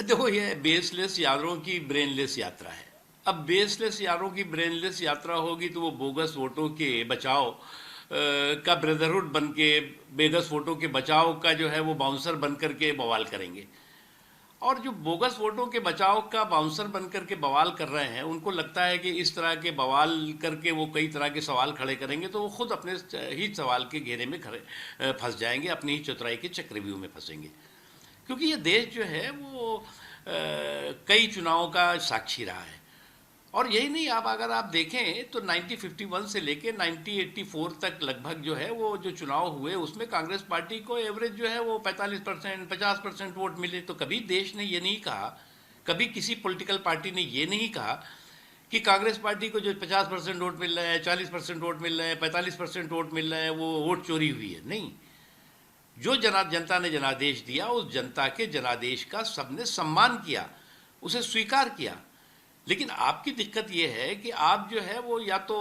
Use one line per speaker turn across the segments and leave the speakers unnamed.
देखो, ये बेसलेस यारों की ब्रेनलेस यात्रा है। अब बेसलेस यारों की ब्रेनलेस यात्रा होगी तो वो बोगस वोटों के बचाव का ब्रदरहुड बन के, बेगस वोटों के बचाव का जो है वो बाउंसर बन करके बवाल करेंगे। और जो बोगस वोटों के बचाव का बाउंसर बन करके बवाल कर रहे हैं, उनको लगता है कि इस तरह के बवाल करके वो कई तरह के सवाल खड़े करेंगे तो वो खुद अपने ही सवाल के घेरे में खड़े फंस जाएंगे, अपनी ही चतुराई के चक्रव्यूह में फंसेंगे। क्योंकि ये देश जो है वो कई चुनावों का साक्षी रहा है। और यही नहीं, आप अगर आप देखें तो 1951 से लेके 1984 तक लगभग जो है वो जो चुनाव हुए उसमें कांग्रेस पार्टी को एवरेज जो है वो 45%, 50% वोट मिले। तो कभी देश ने ये नहीं कहा, कभी किसी पॉलिटिकल पार्टी ने ये नहीं कहा कि कांग्रेस पार्टी को जो 50% वोट मिल रहा है, 40% वोट मिल रहे हैं, 45% वोट मिल रहे हैं, वो वोट चोरी हुई है। नहीं, जो जनता ने जनादेश दिया, उस जनता के जनादेश का सबने सम्मान किया, उसे स्वीकार किया। लेकिन आपकी दिक्कत यह है कि आप जो है वो या तो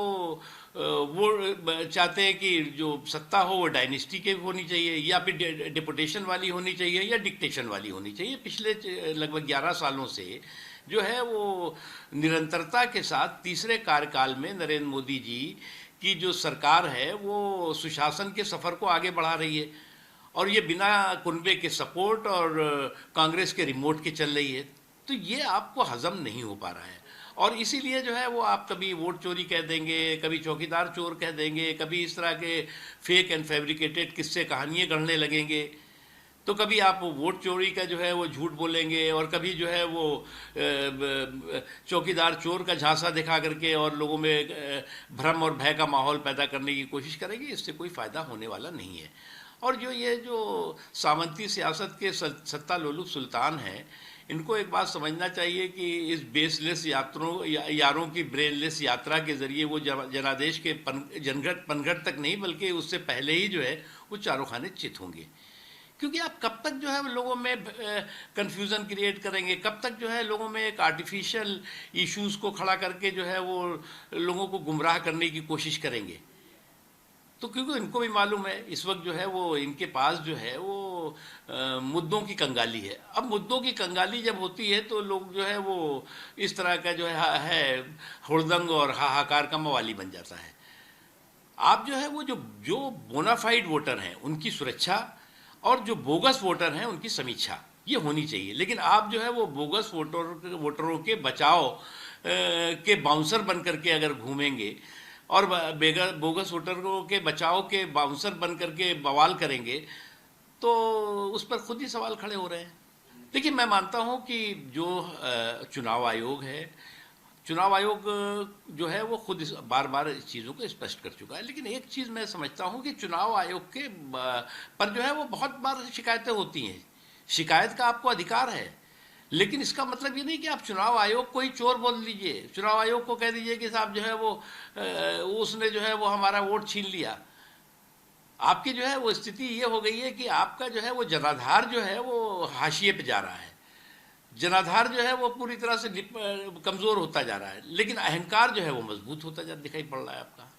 वो चाहते हैं कि जो सत्ता हो वो डायनेस्टी के होनी चाहिए, या फिर डिपुटेशन वाली होनी चाहिए, या डिक्टेशन वाली होनी चाहिए। पिछले लगभग 11 सालों से जो है वो निरंतरता के साथ तीसरे कार्यकाल में नरेंद्र मोदी जी की जो सरकार है वो सुशासन के सफ़र को आगे बढ़ा रही है, और ये बिना कुनबे के सपोर्ट और कांग्रेस के रिमोट के चल रही है। तो ये आपको हजम नहीं हो पा रहा है, और इसीलिए जो है वो आप कभी वोट चोरी कह देंगे, कभी चौकीदार चोर कह देंगे, कभी इस तरह के फेक एंड फैब्रिकेटेड किस्से कहानियाँ गढ़ने लगेंगे, तो कभी आप वोट चोरी का जो है वो झूठ बोलेंगे, और कभी जो है वो चौकीदार चोर का झांसा दिखा करके और लोगों में भ्रम और भय का माहौल पैदा करने की कोशिश करेंगे। इससे कोई फ़ायदा होने वाला नहीं है। और जो सामंती सियासत के सत्ता लोलुप सुल्तान हैं, इनको एक बात समझना चाहिए कि इस बेसलेस यारों की ब्रेनलेस यात्रा के ज़रिए वो जनादेश के जनघट पनघट तक नहीं, बल्कि उससे पहले ही जो है वो चारों खाने चित होंगे। क्योंकि आप कब तक जो है लोगों में कंफ्यूजन क्रिएट करेंगे, कब तक जो है लोगों में एक आर्टिफिशियल इश्यूज़ को खड़ा करके जो है वो लोगों को गुमराह करने की कोशिश करेंगे। तो क्योंकि इनको भी मालूम है इस वक्त जो है वो इनके पास जो है वो मुद्दों की कंगाली है। अब मुद्दों की कंगाली जब होती है तो लोग जो है वो इस तरह का जो है हुड़दंग और हाहाकार का मवाली बन जाता है। आप जो है वो जो बोनाफाइड वोटर हैं उनकी सुरक्षा, और जो बोगस वोटर हैं उनकी समीक्षा, ये होनी चाहिए। लेकिन आप जो है वो बोगस वोटरों के बचाव के बाउंसर बन करके अगर घूमेंगे और बोगस वोटरों के बचाव के बाउंसर बन करके बवाल करेंगे तो उस पर खुद ही सवाल खड़े हो रहे हैं। देखिए, मैं मानता हूं कि जो चुनाव आयोग है, चुनाव आयोग जो है वो खुद बार बार इस चीज़ों को स्पष्ट कर चुका है। लेकिन एक चीज़ मैं समझता हूं कि चुनाव आयोग के पर जो है वो बहुत बार शिकायतें होती हैं। शिकायत का आपको अधिकार है, लेकिन इसका मतलब ये नहीं कि आप चुनाव आयोग को ही चोर बोल लीजिए, चुनाव आयोग को कह दीजिए कि साहब जो है वो उसने जो है वो हमारा वोट छीन लिया। आपकी जो है वो स्थिति ये हो गई है कि आपका जो है वो जनाधार जो है वो हाशिए पे जा रहा है, जनाधार जो है वो पूरी तरह से कमज़ोर होता जा रहा है, लेकिन अहंकार जो है वो मजबूत होता जा दिखाई पड़ रहा है आपका।